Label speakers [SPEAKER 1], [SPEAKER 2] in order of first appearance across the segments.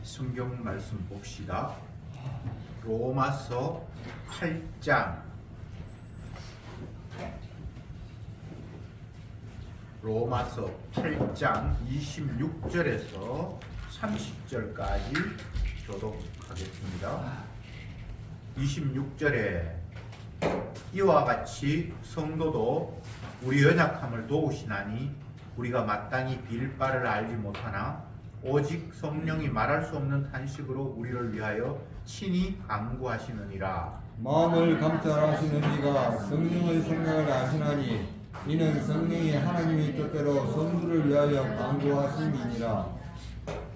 [SPEAKER 1] 성경 말씀 봅시다. 로마서 8장 로마서 8장 26절에서 30절까지 교독하겠습니다. 26절에 이와 같이 성도도 우리 연약함을 도우시나니 우리가 마땅히 빌 바를 알지 못하나 오직 성령이 말할 수 없는 탄식으로 우리를 위하여 친히 간구하시느니라.
[SPEAKER 2] 마음을 감찰하시는 이가 성령의 생각을 아시나니 이는 성령이 하나님의 뜻대로 성도를 위하여 간구하심이니라.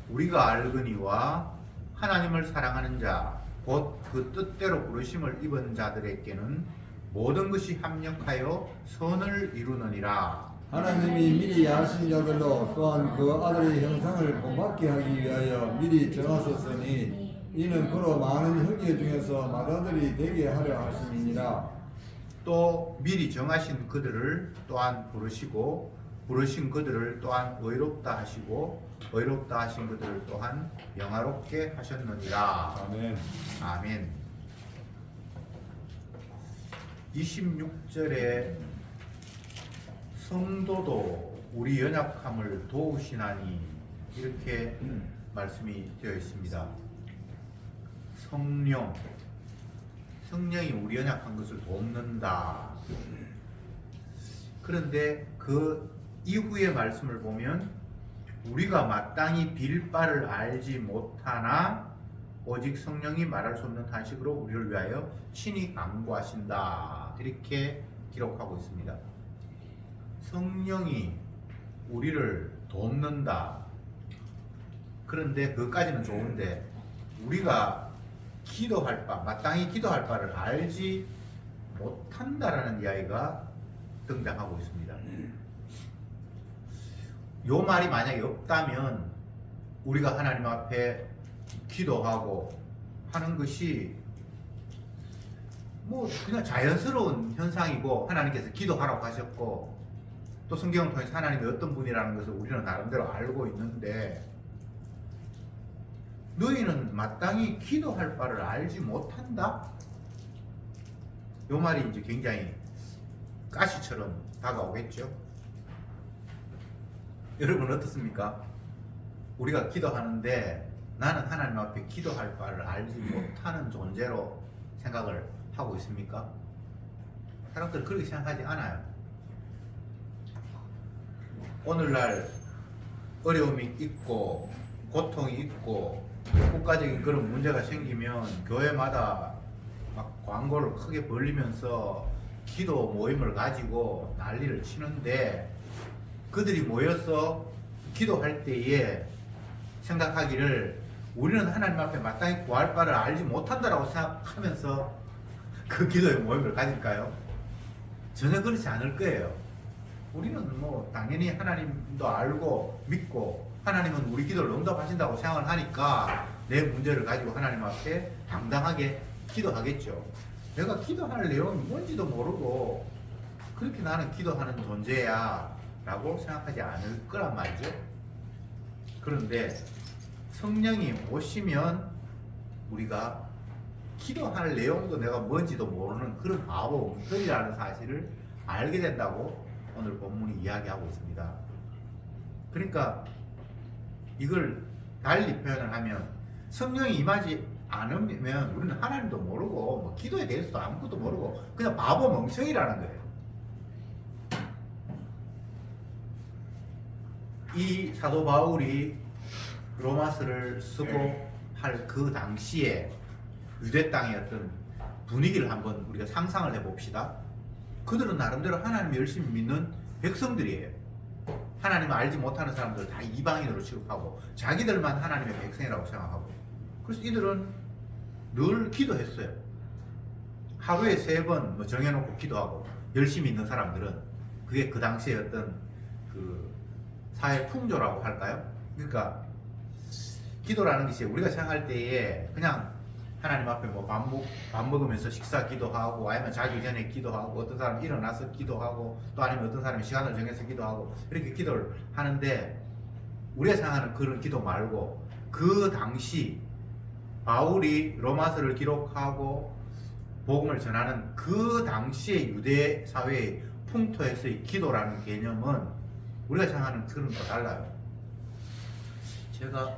[SPEAKER 1] 우리가 알거니와 하나님을 사랑하는 자 곧 그 뜻대로 부르심을 입은 자들에게는 모든 것이 합력하여 선을 이루느니라.
[SPEAKER 2] 하나님이 미리 아신 자들로 또한 그 아들의 형상을 본받게 하기 위하여 미리 정하셨으니 이는 그로 많은 형제 중에서 맏아들이 되게 하려 하심이니라.
[SPEAKER 1] 또 미리 정하신 그들을 또한 부르시고 부르신 그들을 또한 의롭다 하시고 의롭다 하신 그들을 또한 영화롭게 하셨느니라.
[SPEAKER 2] 아멘.
[SPEAKER 1] 아멘. 26절에 성도도 우리 연약함을 도우시나니 이렇게 말씀이 되어 있습니다. 성령이 우리 연약한 것을 돕는다. 그런데 그 이후의 말씀을 보면 우리가 마땅히 빌 바를 알지 못하나 오직 성령이 말할 수 없는 탄식으로 우리를 위하여 친히 간구하신다. 이렇게 기록하고 있습니다. 성령이 우리를 돕는다. 그런데 그것까지는 좋은데 우리가 기도할 바, 마땅히 기도할 바를 알지 못한다라는 이야기가 등장하고 있습니다. 요 말이 만약에 없다면 우리가 하나님 앞에 기도하고 하는 것이 뭐 그냥 자연스러운 현상이고 하나님께서 기도하라고 하셨고 또 성경을 통해서 하나님이 어떤 분이라는 것을 우리는 나름대로 알고 있는데 너희는 마땅히 기도할 바를 알지 못한다? 요 말이 이제 굉장히 가시처럼 다가오겠죠. 여러분 어떻습니까? 우리가 기도하는데 나는 하나님 앞에 기도할 바를 알지 못하는 존재로 생각을 하고 있습니까? 사람들은 그렇게 생각하지 않아요. 오늘날 어려움이 있고 고통이 있고 국가적인 그런 문제가 생기면 교회마다 막 광고를 크게 벌리면서 기도 모임을 가지고 난리를 치는데 그들이 모여서 기도할 때에 생각하기를 우리는 하나님 앞에 마땅히 구할 바를 알지 못한다라고 생각하면서 그 기도의 모임을 가질까요? 전혀 그렇지 않을 거예요. 우리는 뭐 당연히 하나님도 알고 믿고 하나님은 우리 기도를 응답하신다고 생각을 하니까 내 문제를 가지고 하나님 앞에 당당하게 기도하겠죠. 내가 기도할 내용이 뭔지도 모르고 그렇게 나는 기도하는 존재야 라고 생각하지 않을 거란 말이죠. 그런데 성령이 오시면 우리가 기도할 내용도 내가 뭔지도 모르는 그런 바보 웅터리라는 사실을 알게 된다고 오늘 본문이 이야기하고 있습니다. 그러니까 이걸 달리 표현을 하면 성령이 임하지 않으면 우리는 하나님도 모르고 뭐 기도에 대해서도 아무것도 모르고 그냥 바보 멍청이라는 거예요. 이 사도 바울이 로마서를 쓰고 할 그 당시에 유대 땅의 어떤 분위기를 한번 우리가 상상을 해봅시다. 그들은 나름대로 하나님 열심히 믿는 백성들이에요. 하나님을 알지 못하는 사람들 다 이방인으로 취급하고 자기들만 하나님의 백성이라고 생각하고 그래서 이들은 늘 기도했어요. 하루에 3번 뭐 정해놓고 기도하고 열심히 있는 사람들은 그게 그 당시에 어떤 그 사회 풍조라고 할까요? 그러니까 기도라는 것이 우리가 생각할 때에 그냥 하나님 앞에 뭐 밥 먹으면서 식사 기도하고 아니면 자기 전에 기도하고 어떤 사람은 일어나서 기도하고 또 아니면 어떤 사람이 시간을 정해서 기도하고 이렇게 기도를 하는데 우리가 생각하는 그런 기도 말고 그 당시 바울이 로마서를 기록하고 복음을 전하는 그 당시의 유대 사회의 풍토에서의 기도라는 개념은 우리가 생각하는 그런 거 달라요. 제가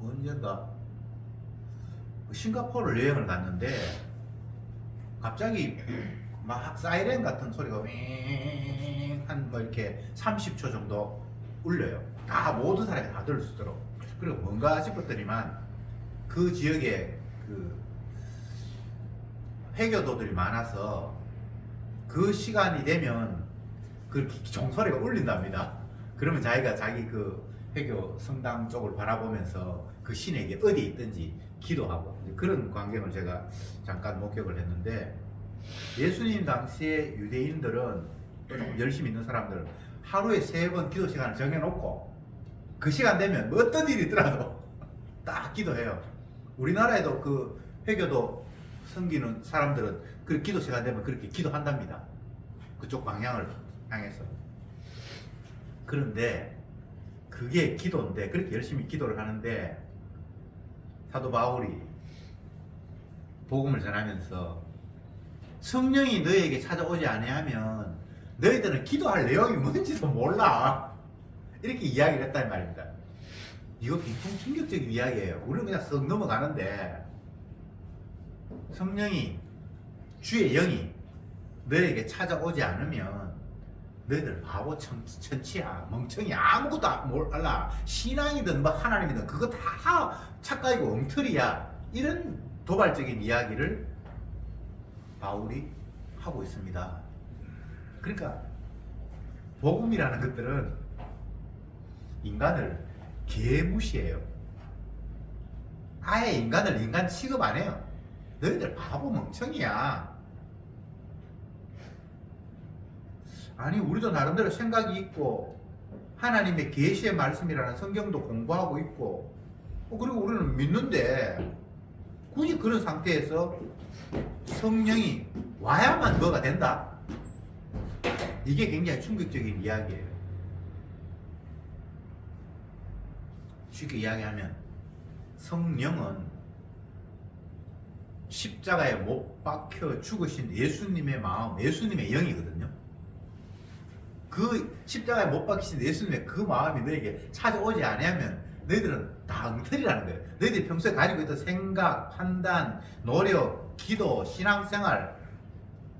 [SPEAKER 1] 언젠가 싱가포르 여행을 갔는데 갑자기 막 사이렌 같은 소리가 윙한뭐 이렇게 30초 정도 울려요. 다 모든 사람이 다 들을 수 있도록. 그리고 뭔가 싶었더니만 그 지역에 그 회교도들이 많아서 그 시간이 되면 그 종소리가 울린답니다. 그러면 자기가 자기 그 회교 성당 쪽을 바라보면서 그 신에게 어디에 있든지 기도하고 그런 광경을 제가 잠깐 목격을 했는데, 예수님 당시에 유대인들은 또 좀 열심히 있는 사람들은 하루에 3번 기도 시간을 정해놓고 그 시간 되면 뭐 어떤 일이 있더라도 딱 기도해요. 우리나라에도 그 회교도 섬기는 사람들은 그 기도 시간 되면 그렇게 기도한답니다. 그쪽 방향을 향해서. 그런데 그게 기도인데, 그렇게 열심히 기도를 하는데 사도 바울이 복음을 전하면서 성령이 너에게 찾아오지 아니하면 너희들은 기도할 내용이 뭔지도 몰라, 이렇게 이야기를 했단 말입니다. 이거 굉장히 충격적인 이야기예요. 우리는 그냥 썩 넘어가는데, 성령이, 주의 영이 너에게 찾아오지 않으면 너희들 바보 천치야, 멍청이야, 아무것도 몰라, 신앙이든 뭐 하나님이든 그거 다 착각이고 엉터리야, 이런 도발적인 이야기를 바울이 하고 있습니다. 그러니까 복음이라는 것들은 인간을 개무시해요. 아예 인간을 인간 취급 안 해요. 너희들 바보 멍청이야. 아니, 우리도 나름대로 생각이 있고 하나님의 계시의 말씀이라는 성경도 공부하고 있고 그리고 우리는 믿는데, 굳이 그런 상태에서 성령이 와야만 뭐가 된다? 이게 굉장히 충격적인 이야기예요. 쉽게 이야기하면 성령은 십자가에 못 박혀 죽으신 예수님의 마음, 예수님의 영이거든요. 그 십자가에 못 박히신 예수님의 그 마음이 너에게 찾아오지 않으면 너희들은 다 엉터리라는 거예요. 너희들이 평소에 가지고 있던 생각, 판단, 노력, 기도, 신앙생활,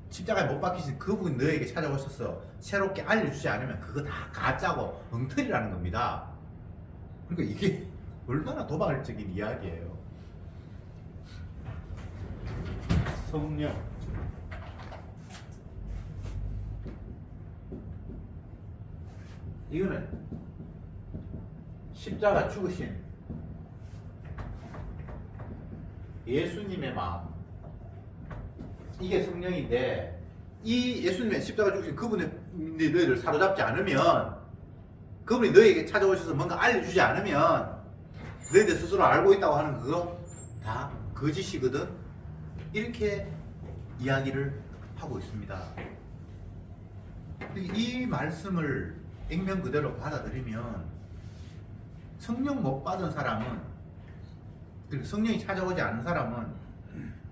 [SPEAKER 1] 십자가에 못 박히신 그분이 너에게 찾아오셔서 새롭게 알려주지 않으면 그거 다 가짜고 엉터리라는 겁니다. 그러니까 이게 얼마나 도발적인 이야기예요. 성령, 이거는 십자가 죽으신 예수님의 마음, 이게 성령인데, 이 예수님의 십자가 죽으신 그분이 너희를 사로잡지 않으면, 그분이 너희에게 찾아오셔서 뭔가 알려주지 않으면 너희들 스스로 알고 있다고 하는 그거 다 거짓이거든, 이렇게 이야기를 하고 있습니다. 이 말씀을 액면 그대로 받아들이면 성령 못 받은 사람은, 그리고 성령이 찾아오지 않은 사람은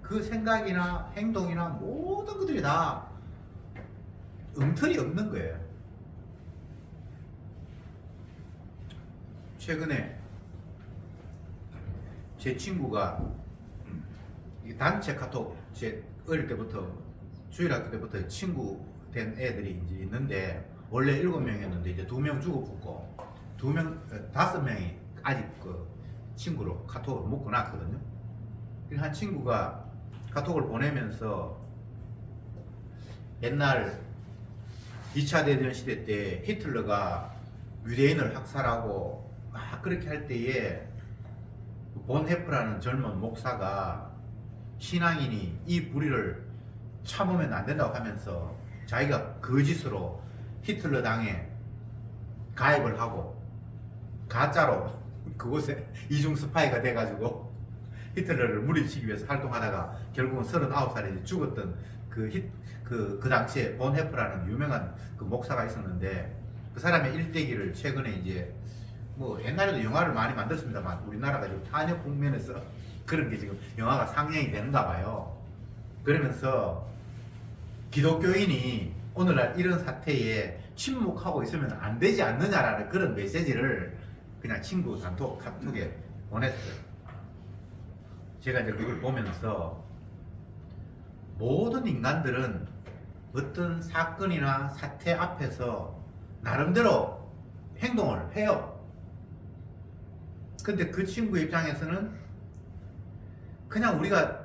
[SPEAKER 1] 그 생각이나 행동이나 모든 것들이 다 엉터리 없는 거예요. 최근에 제 친구가 단체 카톡, 제 어릴 때부터 주일학교 때부터 친구 된 애들이 이제 있는데, 원래 7명이었는데 이제 2명 죽어붙고 5명이 아직 그 친구로 카톡을 묶어놨거든요. 한 친구가 카톡을 보내면서 옛날 2차 대전 시대 때 히틀러가 유대인을 학살하고 막 그렇게 할 때에 본 헤프라는 젊은 목사가 신앙인이 이 불의를 참으면 안 된다고 하면서 자기가 거짓으로 히틀러 당에 가입을 하고 가짜로 그곳에 이중 스파이가 돼가지고 히틀러를 물리치기 위해서 활동하다가 결국은 39살에 죽었던 그 당시에 본 헤프라는 유명한 그 목사가 있었는데, 그 사람의 일대기를 최근에 이제 뭐 옛날에도 영화를 많이 만들었습니다만 우리나라가 지금 탄핵 국면에서 그런 게 지금 영화가 상영이 되는가 봐요. 그러면서 기독교인이 오늘날 이런 사태에 침묵하고 있으면 안 되지 않느냐라는 그런 메시지를 그냥 친구 단톡 카톡에 보냈어요. 제가 이제 그걸 보면서 모든 인간들은 어떤 사건이나 사태 앞에서 나름대로 행동을 해요. 근데 그 친구 입장에서는 그냥 우리가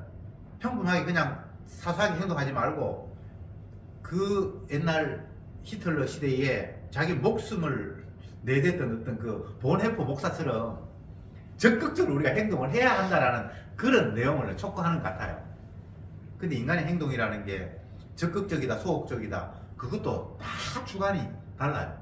[SPEAKER 1] 평범하게 그냥 사소하게 행동하지 말고 그 옛날 히틀러 시대에 자기 목숨을 내댔던 어떤 그 본해포 목사처럼 적극적으로 우리가 행동을 해야 한다라는 그런 내용을 촉구하는 것 같아요. 근데 인간의 행동이라는 게 적극적이다, 소극적이다, 그것도 다 주관이 달라요.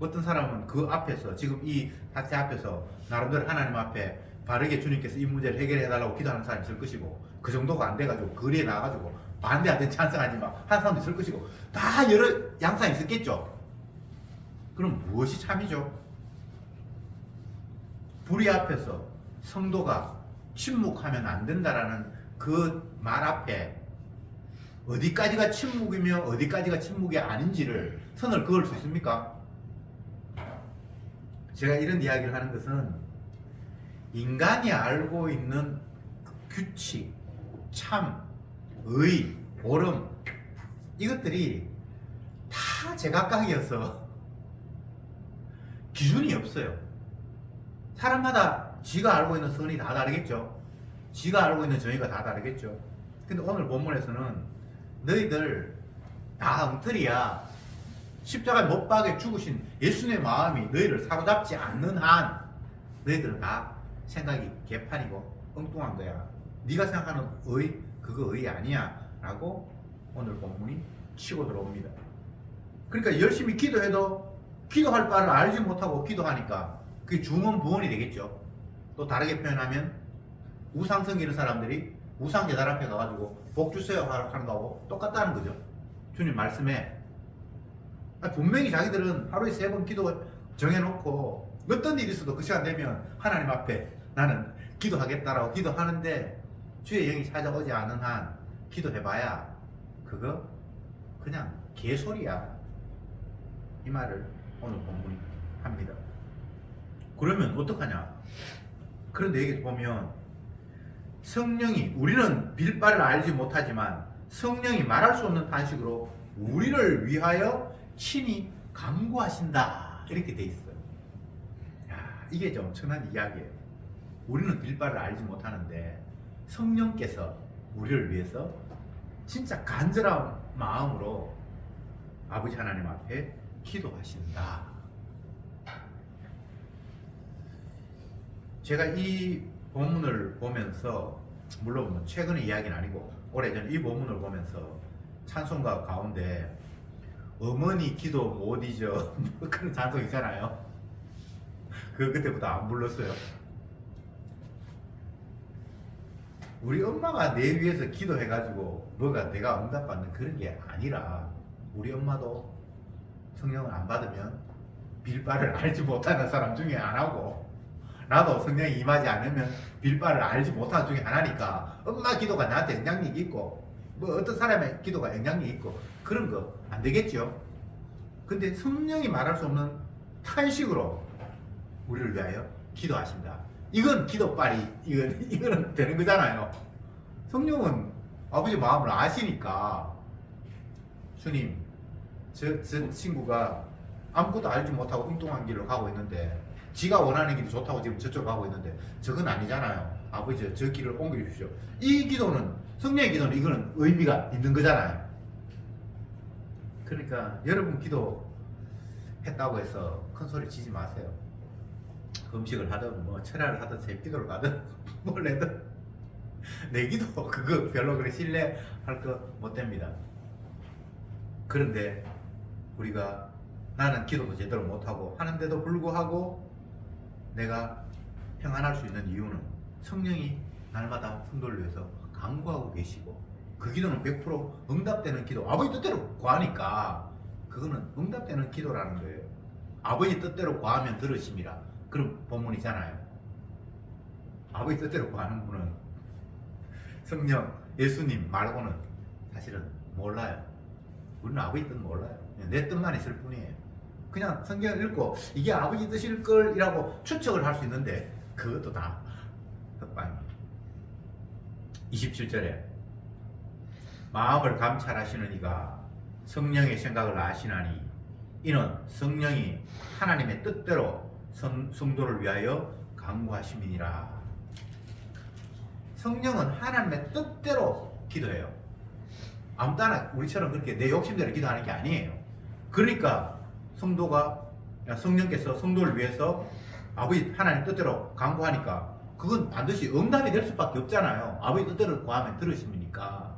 [SPEAKER 1] 어떤 사람은 그 앞에서, 지금 이 사태 앞에서 나름대로 하나님 앞에 바르게 주님께서 이 문제를 해결해 달라고 기도하는 사람이 있을 것이고, 그 정도가 안 돼가지고 거리에 나가가지고 반대하든 찬성하지 마 한 사람도 있을 것이고, 다 여러 양상이 있었겠죠. 그럼 무엇이 참이죠? 불의 앞에서 성도가 침묵하면 안 된다라는 그 말 앞에 어디까지가 침묵이며 어디까지가 침묵이 아닌지를 선을 그을 수 있습니까? 제가 이런 이야기를 하는 것은 인간이 알고 있는 규칙, 참, 의, 옳음, 이것들이 다 제각각이어서 기준이 없어요. 사람마다 지가 알고 있는 선이 다 다르겠죠. 지가 알고 있는 정의가 다 다르겠죠. 근데 오늘 본문에서는 너희들 다 엉터리야. 십자가에 못 박에 죽으신 예수님의 마음이 너희를 사로잡지 않는 한 너희들은 다 생각이 개판이고 엉뚱한 거야. 네가 생각하는 의, 그거 의 아니야 라고 오늘 본문이 치고 들어옵니다. 그러니까 열심히 기도해도 기도할 바를 알지 못하고 기도하니까 그게 중언부언이 되겠죠. 또 다르게 표현하면 우상 섬기는 사람들이 우상 제단 앞에 가가지고 복 주세요 하는 거하고 똑같다는 거죠. 주님 말씀에 분명히 자기들은 하루에 3번 기도 정해놓고 어떤 일이 있어도 그 시간 되면 하나님 앞에 나는 기도하겠다라고 기도하는데 주의 영이 찾아오지 않은 한 기도해봐야 그거 그냥 개소리야. 이 말을 오늘 본문이 합니다. 그러면 어떡하냐? 그런데 여기 보면 성령이, 우리는 빌바를 알지 못하지만 성령이 말할 수 없는 탄식으로 우리를 위하여 친히 간구하신다, 이렇게 돼 있어요. 야, 이게 좀 엄청난 이야기예요. 우리는 빌바를 알지 못하는데 성령께서 우리를 위해서 진짜 간절한 마음으로 아버지 하나님 앞에 기도하신다. 제가 이 본문을 보면서, 물론 뭐 최근의 이야기는 아니고 오래전 이 본문을 보면서 찬송가 가운데 어머니 기도 못 잊어 뭐 그런 찬송 있잖아요. 그때부터 안 불렀어요. 우리 엄마가 내 위해서 기도해가지고 뭐가 내가 응답받는 그런 게 아니라, 우리 엄마도 성령을 안 받으면 빌바를 알지 못하는 사람 중에 하나고, 나도 성령이 임하지 않으면 빌바를 알지 못하는 중에 하나니까 엄마 기도가 나한테 영향력이 있고 뭐 어떤 사람의 기도가 영향력이 있고 그런 거 안 되겠죠. 근데 성령이 말할 수 없는 탄식으로 우리를 위하여 기도하신다. 이건 기도빨이 이거는 되는 거잖아요. 성령은 아버지 마음을 아시니까, 주님, 저 친구가 아무것도 알지 못하고 엉뚱한 길로 가고 있는데 지가 원하는 길이 좋다고 지금 저쪽으로 가고 있는데 저건 아니잖아요. 아버지, 저 길을 옮겨주십시오. 이 기도는, 성령의 기도는 이거는 의미가 있는 거잖아요. 그러니까 여러분 기도 했다고 해서 큰 소리 치지 마세요. 음식을 하든 뭐 철야를 하든 새기도를 가든 뭘 해든 내 기도 그거 별로 그래 신뢰할 거 못 됩니다. 그런데 우리가 나는 기도도 제대로 못하고 하는데도 불구하고 내가 평안할 수 있는 이유는 성령이 날마다 성도를 위해서 간구하고 계시고, 그 기도는 100% 응답되는 기도, 아버지 뜻대로 구하니까 그거는 응답되는 기도라는 거예요. 아버지 뜻대로 구하면 들으심이라. 그런 본문이잖아요. 아버지 뜻대로 구하는 분은 성령, 예수님 말고는 사실은 몰라요. 우리는 아버지 뜻 몰라요. 그냥 내 뜻만 있을 뿐이에요. 그냥 성경을 읽고 이게 아버지 뜻일 걸이라고 추측을 할 수 있는데 그것도 다 헛방입니다. 27절에 마음을 감찰하시는 이가 성령의 생각을 아시나니 이는 성령이 하나님의 뜻대로 성도를 위하여 간구하심이니라. 성령은 하나님의 뜻대로 기도해요. 아무 때나 우리처럼 그렇게 내 욕심대로 기도하는 게 아니에요. 그러니까 성령께서 성도를 위해서 아버지 하나님 뜻대로 간구하니까 그건 반드시 응답이 될 수밖에 없잖아요. 아버지 뜻대로 구하면 들으심이니까.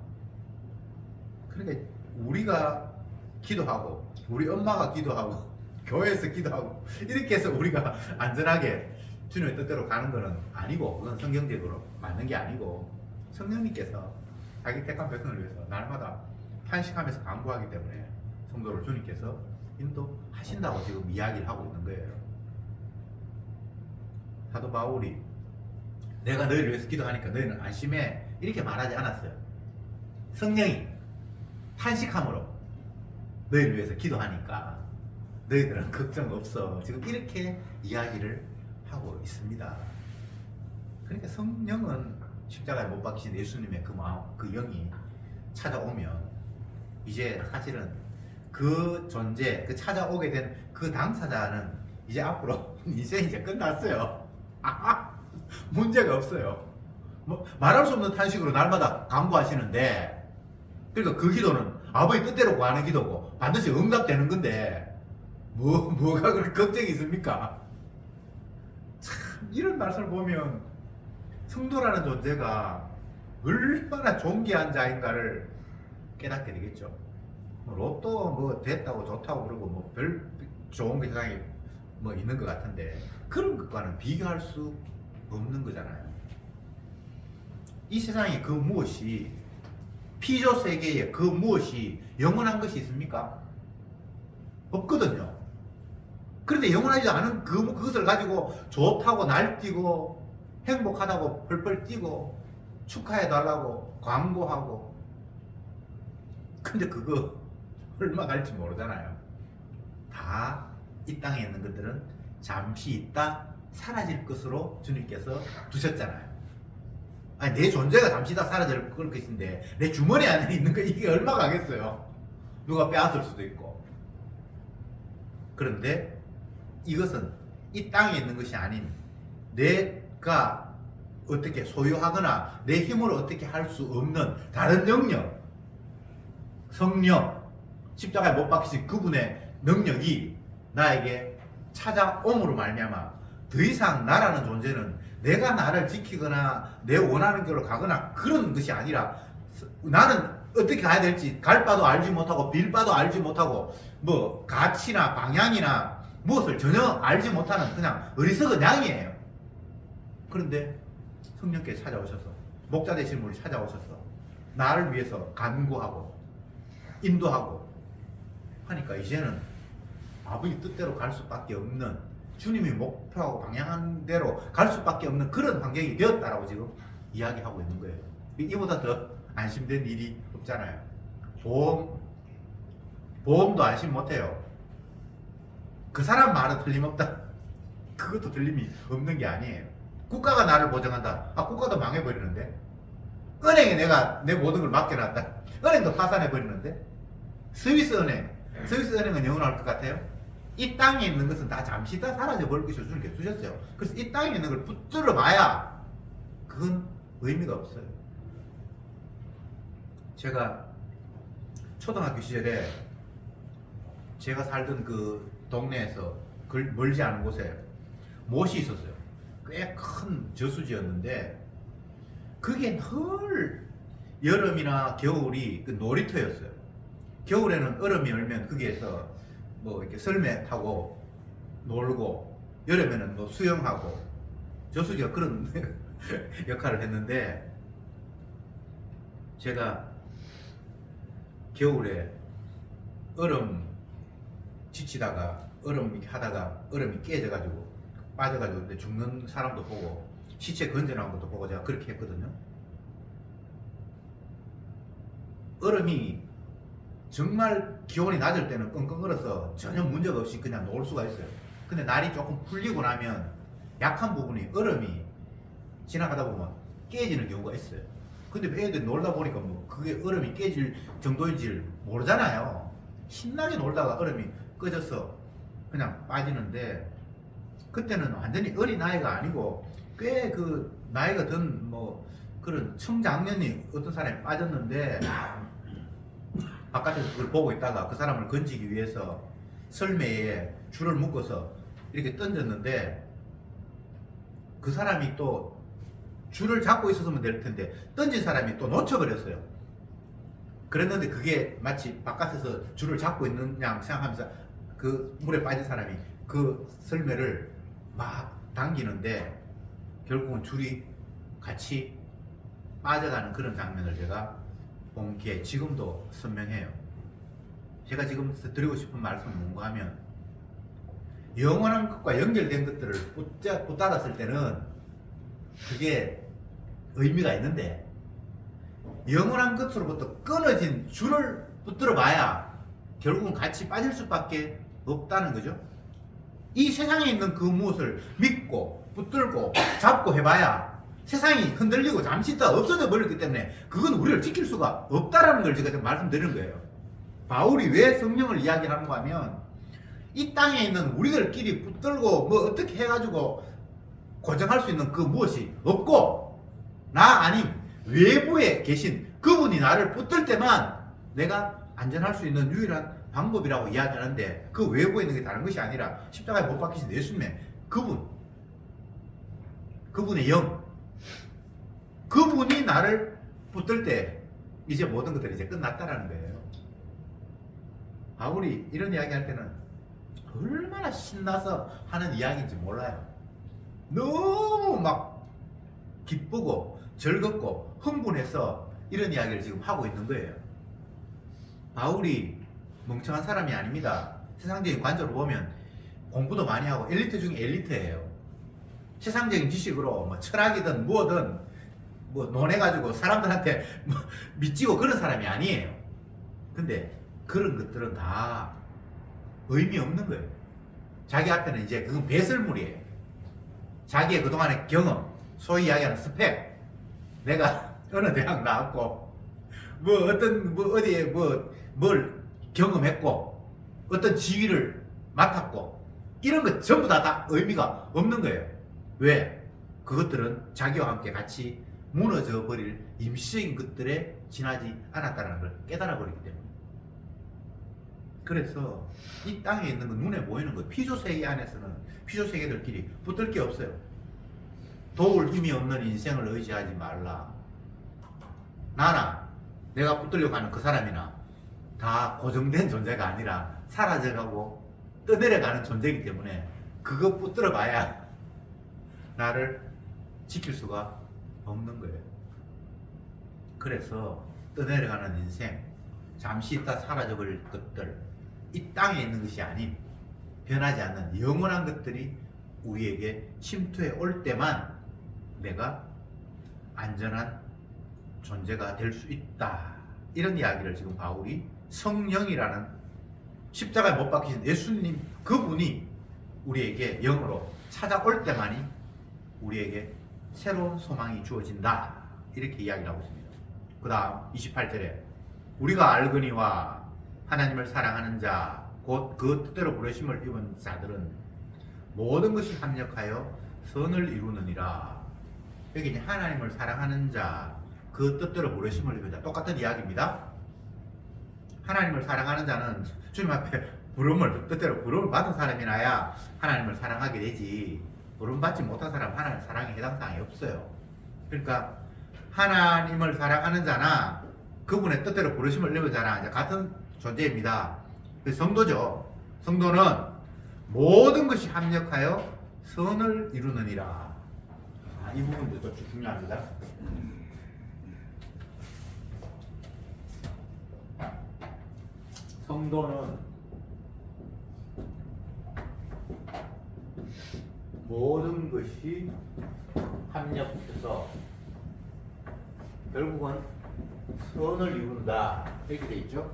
[SPEAKER 1] 그러니까 우리가 기도하고 우리 엄마가 기도하고 교회에서 기도하고 이렇게 해서 우리가 안전하게 주님의 뜻대로 가는 것은 아니고, 그건 성경적으로 맞는 게 아니고, 성령님께서 자기 택한 백성을 위해서 날마다 탄식하면서 간구하기 때문에 성도를 주님께서 인도하신다고 지금 이야기를 하고 있는 거예요. 사도 바울이 내가 너희를 위해서 기도하니까 너희는 안심해 이렇게 말하지 않았어요. 성령이 탄식함으로 너희를 위해서 기도하니까 너희들은 걱정 없어, 지금 이렇게 이야기를 하고 있습니다. 그러니까 성령은 십자가에 못 박히신 예수님의 그 마음, 그 영이 찾아오면 이제 사실은 그 존재, 그 찾아오게 된 그 당사자는 이제 앞으로 인생이 이제 끝났어요. 문제가 없어요. 뭐 말할 수 없는 탄식으로 날마다 간구하시는데, 그러니까 그 기도는 아버지 뜻대로 구하는 기도고 반드시 응답되는 건데 뭐가 그렇게 걱정이 있습니까? 참, 이런 말씀을 보면 성도라는 존재가 얼마나 존귀한 자인가를 깨닫게 되겠죠. 로또 뭐 됐다고 좋다고 그러고 뭐 별 좋은 게 세상에 뭐 있는 것 같은데 그런 것과는 비교할 수 없는 거잖아요. 이 세상에 그 무엇이, 피조 세계에 그 무엇이 영원한 것이 있습니까? 없거든요. 그런데 영원하지 않은 그것을 가지고 좋다고 날뛰고 행복하다고 펄펄 뛰고 축하해달라고 광고하고, 근데 그거 얼마 갈지 모르잖아요. 다 이 땅에 있는 것들은 잠시 있다 사라질 것으로 주님께서 두셨잖아요. 아니, 내 존재가 잠시 있다 사라질 것인데 내 주머니 안에 있는 거 이게 얼마 가겠어요. 누가 빼앗을 수도 있고. 그런데 이것은 이 땅에 있는 것이 아닌 내가 어떻게 소유하거나 내 힘으로 어떻게 할 수 없는 다른 영역, 성령, 십자가에 못 박히신 그분의 능력이 나에게 찾아옴으로 말미암아 더 이상 나라는 존재는 내가 나를 지키거나 내 원하는 길로 가거나 그런 것이 아니라 나는 어떻게 가야 될지 갈 바도 알지 못하고 빌 바도 알지 못하고 뭐 가치나 방향이나 무엇을 전혀 알지 못하는 그냥 어리석은 양이에요. 그런데 성령께 찾아오셔서, 목자 되신 분이 찾아오셔서 나를 위해서 간구하고 인도하고 하니까 이제는 아버지 뜻대로 갈 수밖에 없는, 주님이 목표하고 방향한 대로 갈 수밖에 없는 그런 환경이 되었다라고 지금 이야기하고 있는 거예요. 이보다 더 안심된 일이 없잖아요. 보험도 안심 못해요. 그 사람 말은 틀림없다. 그것도 틀림이 없는 게 아니에요. 국가가 나를 보장한다. 국가도 망해버리는데. 은행에 내가 내 모든 걸 맡겨놨다. 은행도 파산해버리는데. 스위스 은행은 영원할 것 같아요? 이 땅에 있는 것은 다 잠시 다 사라져버릴 것을 주님께 주셨어요. 그래서 이 땅에 있는 걸 붙들어 봐야 그건 의미가 없어요. 제가 초등학교 시절에 제가 살던 그 동네에서 멀지 않은 곳에 못이 있었어요. 꽤 큰 저수지였는데 그게 늘 여름이나 겨울이 그 놀이터였어요. 겨울에는 얼음이 얼면 거기에서 뭐 이렇게 썰매 타고 놀고, 여름에는 뭐 수영하고, 저수지가 그런 역할을 했는데, 제가 겨울에 얼음 지치다가 얼음 이렇게 하다가 얼음이 깨져가지고 빠져가지고 근데 죽는 사람도 보고 시체 건져나온 것도 보고 제가 그렇게 했거든요. 얼음이 정말 기온이 낮을 때는 끙끙 얼어서 전혀 문제가 없이 그냥 놓을 수가 있어요. 근데 날이 조금 풀리고 나면 약한 부분이 얼음이 지나가다 보면 깨지는 경우가 있어요. 근데 애들 놀다 보니까 뭐 그게 얼음이 깨질 정도인지 모르잖아요. 신나게 놀다가 얼음이 꺼져서 그냥 빠지는데 그때는 완전히 어린 나이가 아니고 꽤 그 나이가 든 뭐 그런 청장년이 어떤 사람이 빠졌는데 바깥에서 그걸 보고 있다가 그 사람을 건지기 위해서 설매에 줄을 묶어서 이렇게 던졌는데 그 사람이 또 줄을 잡고 있었으면 될 텐데 던진 사람이 또 놓쳐버렸어요. 그랬는데 그게 마치 바깥에서 줄을 잡고 있는 양 생각하면서 그 물에 빠진 사람이 그 설매를 막 당기는데 결국은 줄이 같이 빠져가는 그런 장면을 제가 본 게 지금도 선명해요. 제가 지금 드리고 싶은 말씀은 뭔가 하면 영원한 것과 연결된 것들을 붙잡았을 때는 그게 의미가 있는데 영원한 것으로부터 끊어진 줄을 붙들어 봐야 결국은 같이 빠질 수밖에 없다는 거죠. 이 세상에 있는 그 무엇을 믿고 붙들고 잡고 해봐야 세상이 흔들리고 잠시 있다 없어져 버렸기 때문에 그건 우리를 지킬 수가 없다라는 걸 제가 지금 말씀드리는 거예요. 바울이 왜 성령을 이야기하는가 하면 이 땅에 있는 우리들끼리 붙들고 뭐 어떻게 해가지고 고정할 수 있는 그 무엇이 없고 나 아님 외부에 계신 그분이 나를 붙들 때만 내가 안전할 수 있는 유일한 방법이라고 이야기하는데 그 외부에 있는 게 다른 것이 아니라 십자가에 못 박히신 예수님의 그분의 영 그분이 나를 붙들 때 이제 모든 것들이 이제 끝났다라는 거예요. 바울이 이런 이야기 할 때는 얼마나 신나서 하는 이야기인지 몰라요. 너무 막 기쁘고 즐겁고 흥분해서 이런 이야기를 지금 하고 있는 거예요. 바울이 멍청한 사람이 아닙니다. 세상적인 관점으로 보면 공부도 많이 하고 엘리트 중에 엘리트예요. 세상적인 지식으로 뭐 철학이든 뭐든 뭐 논해가지고 사람들한테 뭐 미치고 그런 사람이 아니에요. 근데 그런 것들은 다 의미 없는 거예요. 자기 앞에는 이제 그건 배설물이에요. 자기의 그동안의 경험, 소위 이야기하는 스펙, 내가 어느 대학 나왔고 뭐 어떤 뭐 어디에 뭘 경험했고 어떤 지위를 맡았고 이런 것 전부 다 의미가 없는 거예요. 왜? 그것들은 자기와 함께 같이 무너져 버릴 임시적인 것들에 지나지 않았다는 걸 깨달아 버리기 때문에. 그래서 이 땅에 있는 거 눈에 보이는 거 피조세계 안에서는 피조세계들끼리 붙을 게 없어요. 도울 힘이 없는 인생을 의지하지 말라. 나나 내가 붙들려고 하는 그 사람이나 다 고정된 존재가 아니라 사라져가고 떠내려가는 존재이기 때문에 그거 붙들어 봐야 나를 지킬 수가 없는 거예요. 그래서 떠내려가는 인생, 잠시 있다 사라져버릴 것들, 이 땅에 있는 것이 아닌 변하지 않는 영원한 것들이 우리에게 침투해 올 때만 내가 안전한 존재가 될 수 있다. 이런 이야기를 지금 바울이 성령이라는 십자가에 못 박히신 예수님 그분이 우리에게 영으로 찾아올 때만이 우리에게 새로운 소망이 주어진다. 이렇게 이야기를 하고 있습니다. 그 다음 28절에 우리가 알거니와 하나님을 사랑하는 자 곧 그 뜻대로 부르심을 입은 자들은 모든 것이 합력하여 선을 이루느니라. 여기 이제 하나님을 사랑하는 자 그 뜻대로 부르심을 입은 자 똑같은 이야기입니다. 하나님을 사랑하는 자는 주님 앞에 뜻대로 부름을 받은 사람이나야 하나님을 사랑하게 되지 부름 받지 못한 사람은 하나님 사랑에 해당 사항이 없어요. 그러니까 하나님을 사랑하는 자나 그분의 뜻대로 부르심을 입은 자나 이제 같은 존재입니다. 성도죠. 성도는 모든 것이 합력하여 선을 이루느니라. 이 부분도 또 중요합니다. 성도는 모든 것이 합력해서 결국은 선을 이룬다 이렇게 돼 있죠.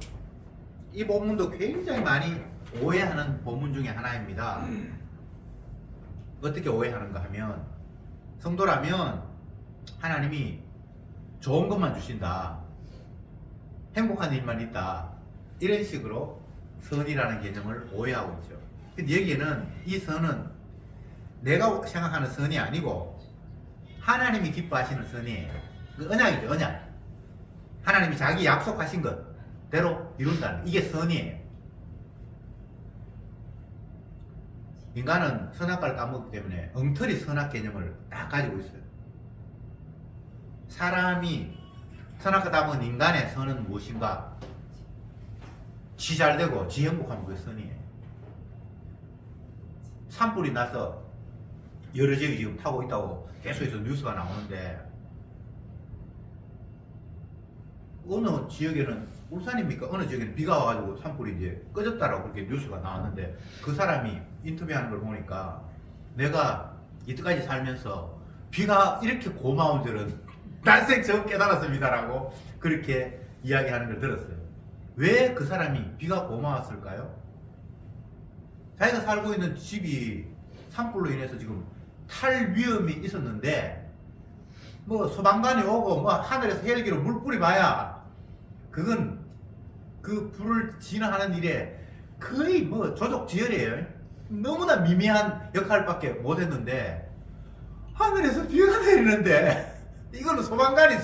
[SPEAKER 1] 이 본문도 굉장히 많이 오해하는 본문 중에 하나입니다. 어떻게 오해하는가 하면 성도라면 하나님이 좋은 것만 주신다, 행복한 일만 있다, 이런 식으로 선이라는 개념을 오해하고 있죠. 근데 여기에는 이 선은 내가 생각하는 선이 아니고 하나님이 기뻐하시는 선이에요. 그 언약이죠, 언약. 하나님이 자기 약속하신 것대로 이룬다는, 이게 선이에요. 인간은 선악과를 까먹기 때문에 엉터리 선악 개념을 딱 가지고 있어요. 사람이 선악과 따먹은 인간의 선은 무엇인가? 지 잘되고 지 행복하면 그게 선이에요. 산불이 나서 여러 지역이 지금 타고 있다고 계속해서 뉴스가 나오는데, 어느 지역에는, 울산입니까? 어느 지역에는 비가 와가지고 산불이 이제 꺼졌다라고 그렇게 뉴스가 나왔는데, 그 사람이 인터뷰하는 걸 보니까 내가 이때까지 살면서 비가 이렇게 고마운 줄은 난생 처음 깨달았습니다라고 그렇게 이야기하는 걸 들었어요. 왜 그 사람이 비가 고마웠을까요? 자기가 살고 있는 집이 산불로 인해서 지금 탈 위험이 있었는데, 뭐 소방관이 오고 뭐 하늘에서 헬기로 물불이 봐야 그건 그 불을 진화하는 일에 거의 뭐 조족지혈이에요. 너무나 미미한 역할밖에 못했는데 하늘에서 비가 내리는데, 이거는 소방관이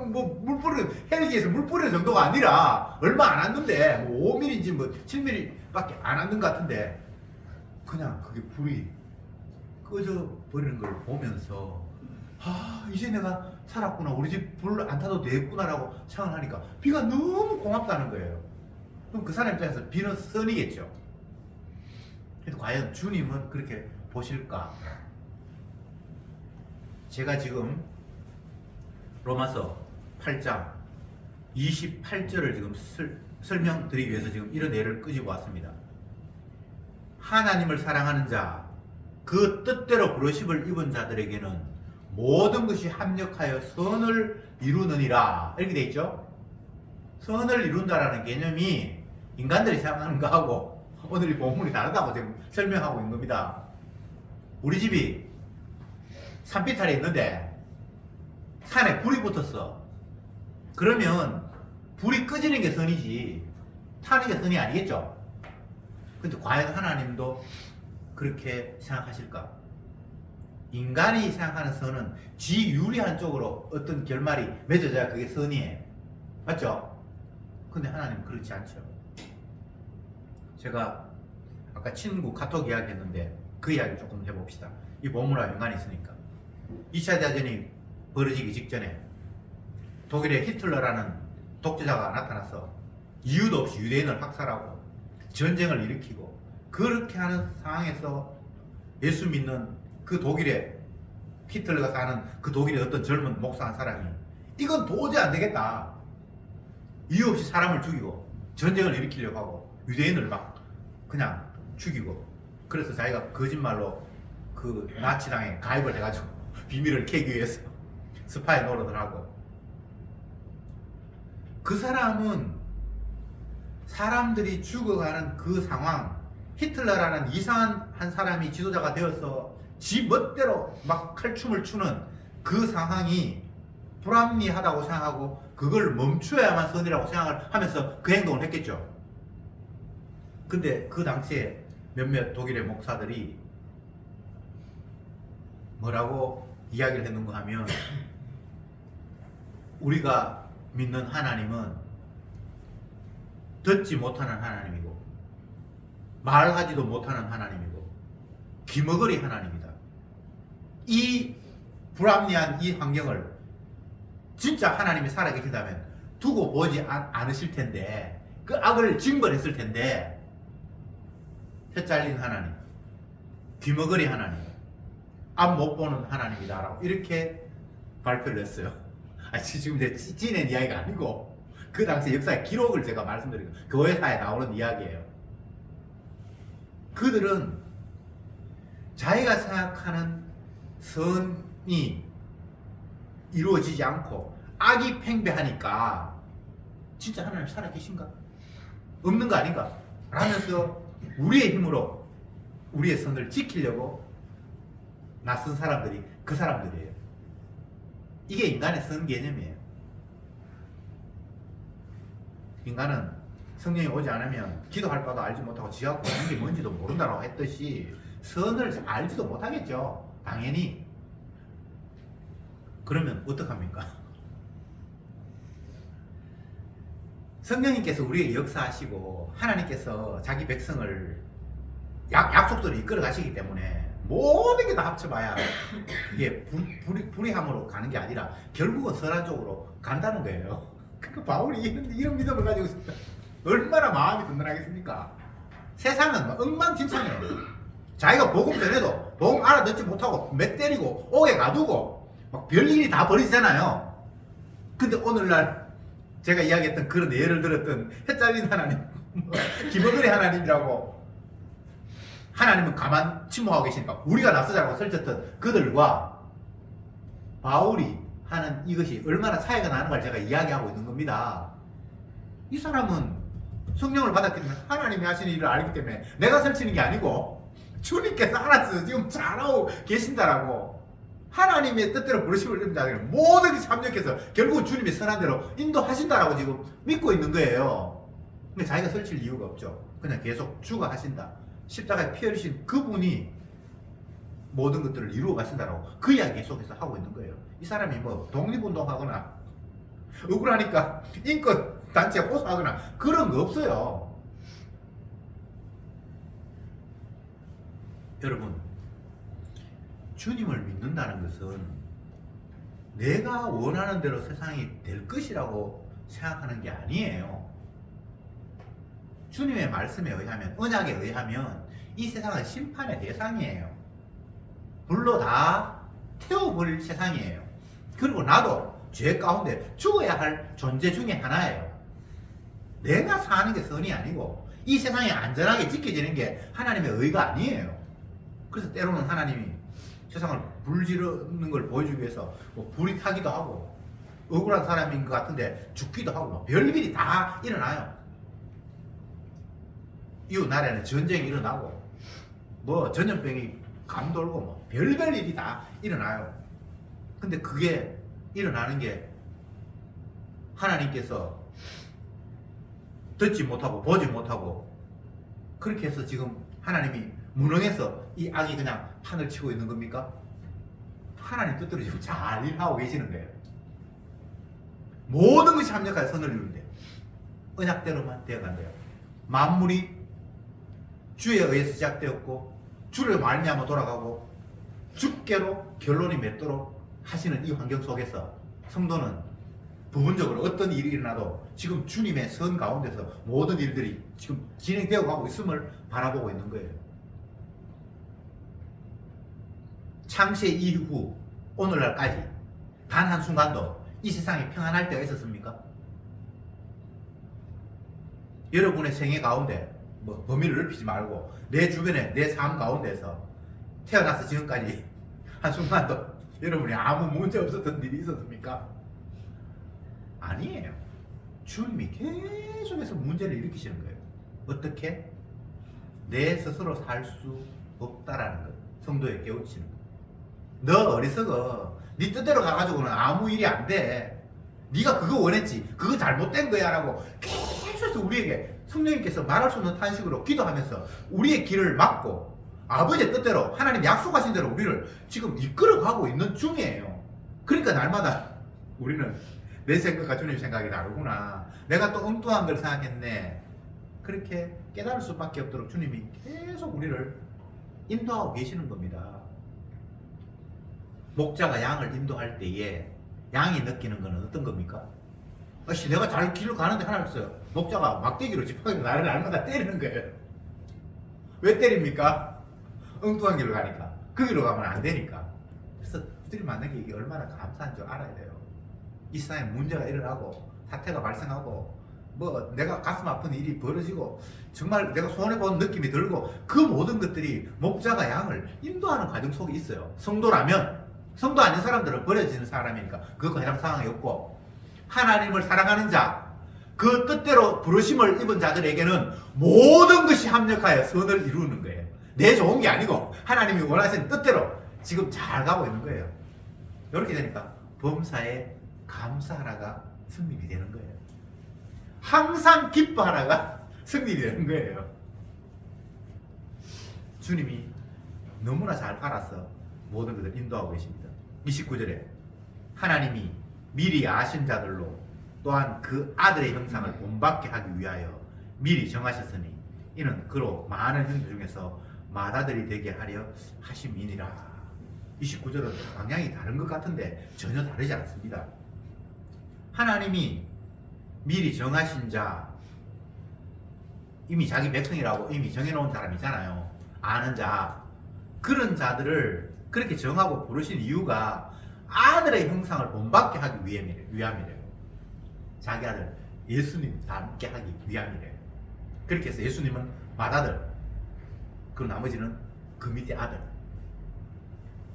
[SPEAKER 1] 뭐 물뿌리, 헬기에서 물 뿌리는 정도가 아니라 얼마 안 왔는데 뭐 5mm인지 뭐 7mm밖에 안 왔는 것 같은데 그냥 그게 불이 꺼져 버리는 걸 보면서, 아, 이제 내가 살았구나, 우리 집 불 안 타도 되겠구나라고 생각하니까 비가 너무 고맙다는 거예요. 그럼 그 사람 입장에서 비는 선이겠죠. 근데 과연 주님은 그렇게 보실까? 제가 지금 로마서 8장 28절을 지금 설명드리기 위해서 지금 이런 예를 끄집어 왔습니다. 하나님을 사랑하는 자, 그 뜻대로 부르심을 입은 자들에게는 모든 것이 합력하여 선을 이루느니라, 이렇게 돼 있죠. 선을 이룬다라는 개념이 인간들이 생각하는 거하고 오늘 이 본문이 다르다고 지금 설명하고 있는 겁니다. 우리 집이 산비탈에 있는데 산에 불이 붙었어. 그러면 불이 꺼지는 게 선이지 타는 게 선이 아니겠죠. 근데 과연 하나님도 그렇게 생각하실까? 인간이 생각하는 선은 지 유리한 쪽으로 어떤 결말이 맺어져야 그게 선이에요. 맞죠? 근데 하나님은 그렇지 않죠. 제가 아까 친구 카톡 이야기 했는데 그 이야기 조금 해봅시다. 이 본문과 연관이 있으니까. 2차 대전이 벌어지기 직전에 독일의 히틀러라는 독재자가 나타나서 이유도 없이 유대인을 학살하고 전쟁을 일으키고, 그렇게 하는 상황에서 예수 믿는 그 독일의, 히틀러가 사는 그 독일의 어떤 젊은 목사 한 사람이 이건 도저히 안 되겠다, 이유 없이 사람을 죽이고 전쟁을 일으키려고 하고 유대인을 막 그냥 죽이고, 그래서 자기가 거짓말로 그 나치당에 가입을 해가지고 비밀을 캐기 위해서 스파이 노릇을 하고, 그 사람은 사람들이 죽어가는 그 상황, 히틀러라는 이상한 한 사람이 지도자가 되어서 지 멋대로 막 칼춤을 추는 그 상황이 불합리하다고 생각하고 그걸 멈춰야만 선이라고 생각을 하면서 그 행동을 했겠죠. 근데 그 당시에 몇몇 독일의 목사들이 뭐라고 이야기를 했는가 하면, 우리가 믿는 하나님은 듣지 못하는 하나님이고 말하지도 못하는 하나님이고 귀머거리 하나님이다. 이 불합리한 이 환경을 진짜 하나님이 살아계신다면 두고 보지 않으실 텐데, 그 악을 징벌했을 텐데, 혀 잘린 하나님, 귀머거리 하나님, 앞 못 보는 하나님이다 라고 이렇게 발표를 했어요. 지금 내 찌낸 이야기가 아니고 그 당시 역사의 기록을 제가 말씀드리고 교회사에 나오는 이야기예요. 그들은 자기가 생각하는 선이 이루어지지 않고 악이 팽배하니까 진짜 하나님 살아계신가? 없는 거 아닌가? 라면서 우리의 힘으로 우리의 선을 지키려고 나선 사람들이 그 사람들이에요. 이게 인간의 선 개념이에요. 인간은 성령이 오지 않으면 기도할 바도 알지 못하고 지하고 있는 게 뭔지도 모른다고 했듯이 선을 알지도 못하겠죠. 당연히. 그러면 어떡합니까? 성령님께서 우리에게 역사하시고 하나님께서 자기 백성을 약속대로 이끌어 가시기 때문에 모든 게 다 합쳐봐야 이게 불의함으로 가는 게 아니라 결국은 선한 쪽으로 간다는 거예요. 그러니까 바울이 이런 믿음을 가지고 있습니다. 얼마나 마음이 든든하겠습니까? 세상은 막 엉망진창이에요. 자기가 복음 전해도 복음 알아듣지 못하고 몇 때리고 옥에 가두고 막 별일이 다 벌어지잖아요. 근데 오늘날 제가 이야기했던 그런 예를 들었던 해 잘린 하나님, 김어근의 하나님이라고 하나님은 가만 침묵하고 계시니까 우리가 나서자고 설쳤던 그들과 바울이 하는 이것이 얼마나 차이가 나는 걸 제가 이야기하고 있는 겁니다. 이 사람은 성령을 받았기 때문에 하나님이 하시는 일을 알기 때문에 내가 설치는 게 아니고 주님께서 알아서 지금 잘하고 계신다라고 하나님의 뜻대로 부르심을 입은 자들은 모든 게 참여해서 결국은 주님이 선한 대로 인도하신다라고 지금 믿고 있는 거예요. 근데 자기가 설칠 이유가 없죠. 그냥 계속 주가 하신다. 십자가에 피 흘리신 그분이 모든 것들을 이루어 가신다라고 그 이야기 계속해서 하고 있는 거예요. 이 사람이 뭐 독립운동하거나 억울하니까 인권 단체에 호소하거나 그런 거 없어요. 여러분, 주님을 믿는다는 것은 내가 원하는 대로 세상이 될 것이라고 생각하는 게 아니에요. 주님의 말씀에 의하면, 언약에 의하면 이 세상은 심판의 대상이에요. 불로 다 태워버릴 세상이에요. 그리고 나도 죄 가운데 죽어야 할 존재 중에 하나예요. 내가 사는 게 선이 아니고 이 세상이 안전하게 지켜지는 게 하나님의 의가 아니에요. 그래서 때로는 하나님이 세상을 불지르는 걸 보여주기 위해서 뭐 불이 타기도 하고 억울한 사람인 것 같은데 죽기도 하고 뭐 별일이 다 일어나요. 이웃 나라에는 전쟁이 일어나고 뭐 전염병이 감돌고 뭐 별별 일이 다 일어나요. 근데 그게 일어나는 게 하나님께서 듣지 못하고 보지 못하고 그렇게 해서 지금 하나님이 무능해서 이 악이 그냥 판을 치고 있는 겁니까? 하나님 뜻대로 지금 잘 일하고 계시는 거예요. 모든 것이 합력하여 선을 이루는데 언약대로만 되어간대요. 만물이 주에 의해서 시작되었고 주를 말미암아 돌아가고 주께로 결론이 맺도록 하시는 이 환경 속에서 성도는 부분적으로 어떤 일이 일어나도 지금 주님의 선 가운데서 모든 일들이 지금 진행되어 가고 있음을 바라보고 있는 거예요. 창세 이후 오늘날까지 단 한순간도 이 세상이 평안할 때가 있었습니까? 여러분의 생애 가운데 뭐 범위를 넓히지 말고 내 주변에 내 삶 가운데서 태어나서 지금까지 한순간도 여러분이 아무 문제 없었던 일이 있었습니까? 아니에요. 주님이 계속해서 문제를 일으키시는 거예요. 어떻게? 내 스스로 살 수 없다라는 것. 성도에 깨우치는 것. 너 어리석어. 네 뜻대로 가가지고는 아무 일이 안 돼. 네가 그거 원했지. 그거 잘못된 거야 라고 계속해서 우리에게 성령님께서 말할 수 없는 탄식으로 기도하면서 우리의 길을 막고 아버지의 뜻대로 하나님 약속하신 대로 우리를 지금 이끌어가고 있는 중이에요. 그러니까 날마다 우리는 내 생각과 주님 생각이 다르구나. 내가 또 엉뚱한 걸 생각했네. 그렇게 깨달을 수밖에 없도록 주님이 계속 우리를 인도하고 계시는 겁니다. 목자가 양을 인도할 때에 양이 느끼는 것은 어떤 겁니까? 아씨, 내가 잘 길을 가는데 하나 없어요. 목자가 막대기로 지팡이로 나를 날마다 때리는 거예요. 왜 때립니까? 엉뚱한 길로 가니까. 그 길로 가면 안 되니까. 그래서 두드려 맞는 게 이게 얼마나 감사한 줄 알아야 돼요. 이 세상에 문제가 일어나고 사태가 발생하고 뭐 내가 가슴 아픈 일이 벌어지고 정말 내가 손해본 느낌이 들고 그 모든 것들이 목자가 양을 인도하는 과정 속에 있어요. 성도라면, 성도 아닌 사람들은 버려지는 사람이니까 그거 해당 상황이 없고, 하나님을 사랑하는 자, 그 뜻대로 부르심을 입은 자들에게는 모든 것이 합력하여 선을 이루는 거예요. 내 좋은 게 아니고 하나님이 원하시는 뜻대로 지금 잘 가고 있는 거예요. 이렇게 되니까 범사에 감사하라가 승리가 되는 거예요. 항상 기뻐하라가 승리가 되는 거예요. 주님이 너무나 잘 알아서 모든 것을 인도하고 계십니다. 29절에 하나님이 미리 아신 자들로 또한 그 아들의 형상을 본받게 하기 위하여 미리 정하셨으니 이는 그로 많은 형제 중에서 맏아들이 되게 하려 하심이니라. 29절은 방향이 다른 것 같은데 전혀 다르지 않습니다. 하나님이 미리 정하신 자, 이미 자기 백성이라고 이미 정해놓은 사람이잖아요. 아는 자, 그런 자들을 그렇게 정하고 부르신 이유가 아들의 형상을 본받게 하기 위함이래요. 자기 아들 예수님 닮게 하기 위함이래요. 그렇게 해서 예수님은 맏아들, 그 나머지는 그 밑에 아들,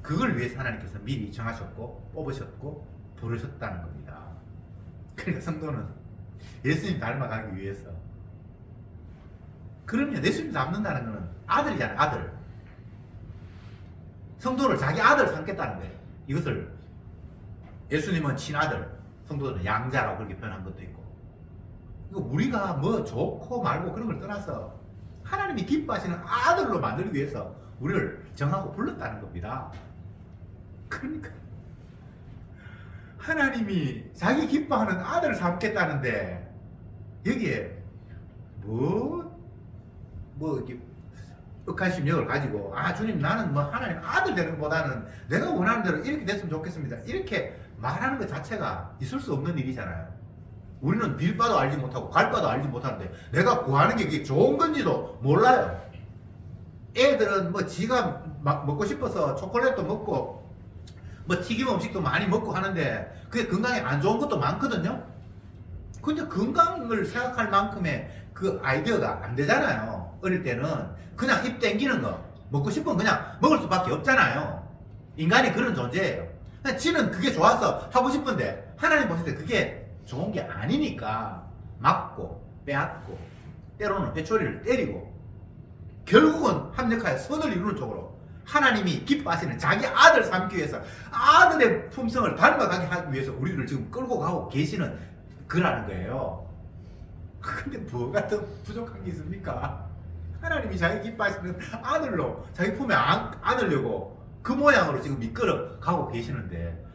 [SPEAKER 1] 그걸 위해서 하나님께서 미리 정하셨고 뽑으셨고 부르셨다는 겁니다. 그러니까 성도는 예수님 닮아가기 위해서, 그러면 예수님 닮는다는 것은 아들이잖아요. 아들. 성도를 자기 아들 삼겠다는 거예요. 이것을 예수님은 친아들, 성도들은 양자라고 그렇게 표현한 것도 있고, 이거 우리가 뭐 좋고 말고 그런 걸 떠나서 하나님이 기뻐하시는 아들로 만들기 위해서 우리를 정하고 불렀다는 겁니다. 그러니까 하나님이 자기 기뻐하는 아들을 삼겠다는데 여기에 이렇게 억한 심령을 가지고, 아 주님 나는 뭐 하나님 아들 되는 것보다는 내가 원하는 대로 이렇게 됐으면 좋겠습니다, 이렇게 말하는 것 자체가 있을 수 없는 일이잖아요. 우리는 빌 바도 알지 못하고 갈 바도 알지 못하는데 내가 구하는 게 이게 좋은 건지도 몰라요. 애들은 뭐 지가 막 먹고 싶어서 초콜릿도 먹고 뭐 튀김 음식도 많이 먹고 하는데 그게 건강에 안 좋은 것도 많거든요. 근데 건강을 생각할 만큼의 그 아이디어가 안 되잖아요. 어릴 때는 그냥 입 땡기는 거 먹고 싶으면 그냥 먹을 수밖에 없잖아요. 인간이 그런 존재예요. 그냥 지는 그게 좋아서 하고 싶은데 하나님 보실 때 그게 좋은 게 아니니까 막고 빼앗고 때로는 회초리를 때리고 결국은 합력하여 선을 이루는 쪽으로 하나님이 기뻐하시는 자기 아들 삼기 위해서, 아들의 품성을 닮아가게 하기 위해서 우리를 지금 끌고 가고 계시는 거라는 거예요. 근데 뭐가 더 부족한 게 있습니까? 하나님이 자기 기뻐하시는 아들로 자기 품에 안으려고 그 모양으로 지금 이끌어 가고 계시는데,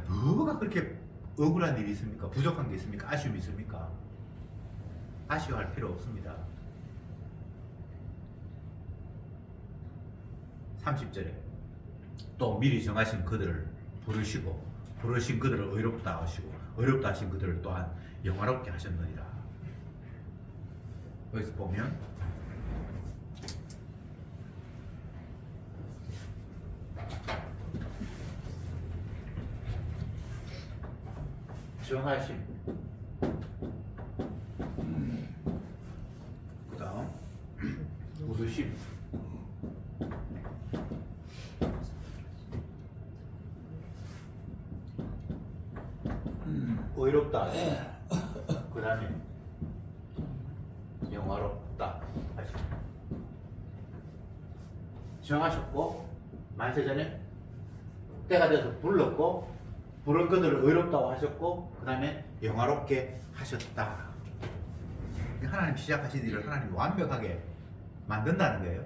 [SPEAKER 1] 뭐가 그렇게 억울한 일이 있습니까? 부족한 게 있습니까? 아쉬움이 있습니까? 아쉬워할 필요 없습니다. 30절에 또 미리 정하신 그들을 부르시고 부르신 그들을 의롭다 하시고 의롭다 하신 그들을 또한 영화롭게 하셨느니라. 여기서 보면 정하심, 그 다음 부르심, 의롭다, 그 다음에 영화롭다 하시고, 정하셨고 만세전에 때가 돼서 불렀고 부른 그들을 의롭다고 하셨고 그 다음에 영화롭게 하셨다. 하나님 시작하신 일을 하나님이 완벽하게 만든다는 거예요.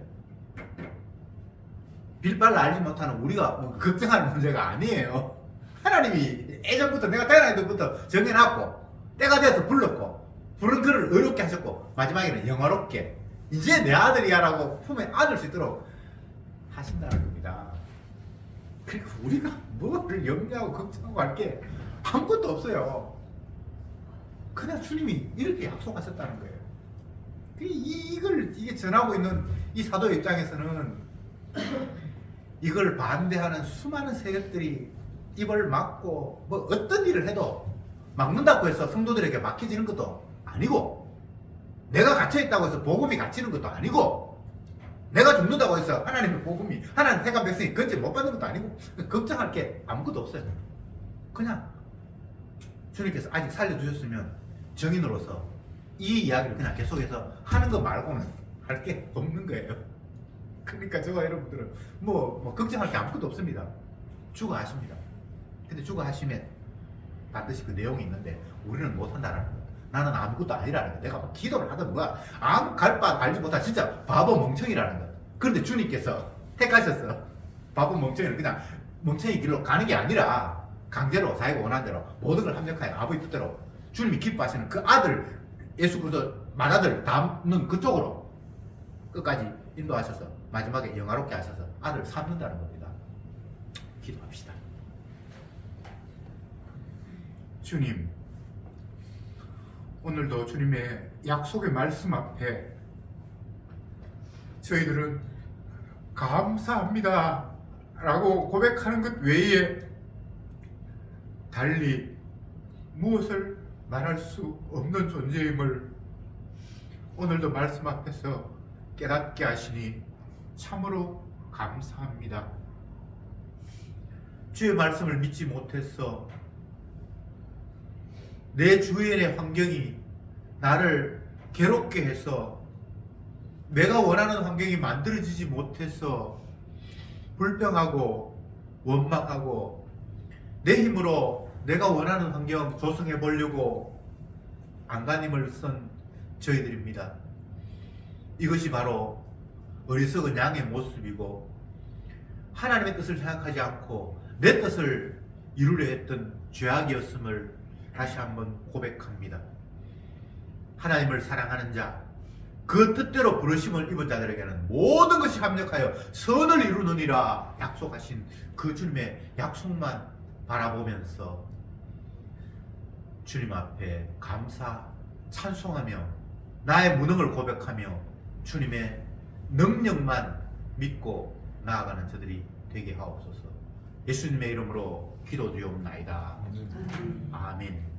[SPEAKER 1] 빌바를 알지 못하는 우리가 뭐 걱정하는 문제가 아니에요. 하나님이 예전부터 내가 태어날 때부터 정해놨고 때가 돼서 불렀고 부른 그를 의롭게 하셨고 마지막에는 영화롭게 이제 내 아들이야 라고 품에 안을 수 있도록 하신다는 겁니다. 그러니까 우리가 뭐를 염려하고 걱정하고 할 게 아무것도 없어요. 그냥 주님이 이렇게 약속하셨다는 거예요. 이게 전하고 있는 이 사도의 입장에서는 이걸 반대하는 수많은 세력들이 입을 막고 뭐 어떤 일을 해도 막는다고 해서 성도들에게 막혀지는 것도 아니에요. 아니고, 내가 갇혀있다고 해서 복음이 갇히는 것도 아니고, 내가 죽는다고 해서 하나님의 복음이, 하나님 택한 백성이 건지 못 받는 것도 아니고, 걱정할 게 아무것도 없어요. 그냥 주님께서 아직 살려주셨으면 정인으로서 이 이야기를 그냥 계속해서 하는 거 말고는 할 게 없는 거예요. 그러니까 저와 여러분들은 뭐 걱정할 게 아무것도 없습니다. 죽어 하십니다. 근데 죽어 하시면 반드시 그 내용이 있는데 우리는 못 한다라는 거. 나는 아무것도 아니라는 거. 내가 막 기도를 하든 뭐야 아무 갈 바 알지 못한 진짜 바보 멍청이라는 거. 그런데 주님께서 택하셨어. 바보 멍청이를 그냥 멍청이 길로 가는 게 아니라 강제로 자기가 원하는 대로 모든 걸 합력하여 아버지 뜻대로 주님이 기뻐하시는 그 아들 예수 그리스도 맏아들 담는 그쪽으로 끝까지 인도하셔서 마지막에 영화롭게 하셔서 아들 삼는다는 겁니다. 기도합시다. 주님, 오늘도 주님의 약속의 말씀 앞에 저희들은 감사합니다 라고 고백하는 것 외에 달리 무엇을 말할 수 없는 존재임을 오늘도 말씀 앞에서 깨닫게 하시니 참으로 감사합니다. 주의 말씀을 믿지 못해서 내 주변의 환경이 나를 괴롭게 해서 내가 원하는 환경이 만들어지지 못해서 불평하고 원망하고 내 힘으로 내가 원하는 환경 조성해 보려고 안간힘을 쓴 저희들입니다. 이것이 바로 어리석은 양의 모습이고 하나님의 뜻을 생각하지 않고 내 뜻을 이루려 했던 죄악이었음을 다시 한번 고백합니다. 하나님을 사랑하는 자, 그 뜻대로 부르심을 입은 자들에게는 모든 것이 합력하여 선을 이루느니라 약속하신 그 주님의 약속만 바라보면서 주님 앞에 감사, 찬송하며 나의 무능을 고백하며 주님의 능력만 믿고 나아가는 저들이 되게 하옵소서. 예수님의 이름으로 기도드리옵나이다. 아멘.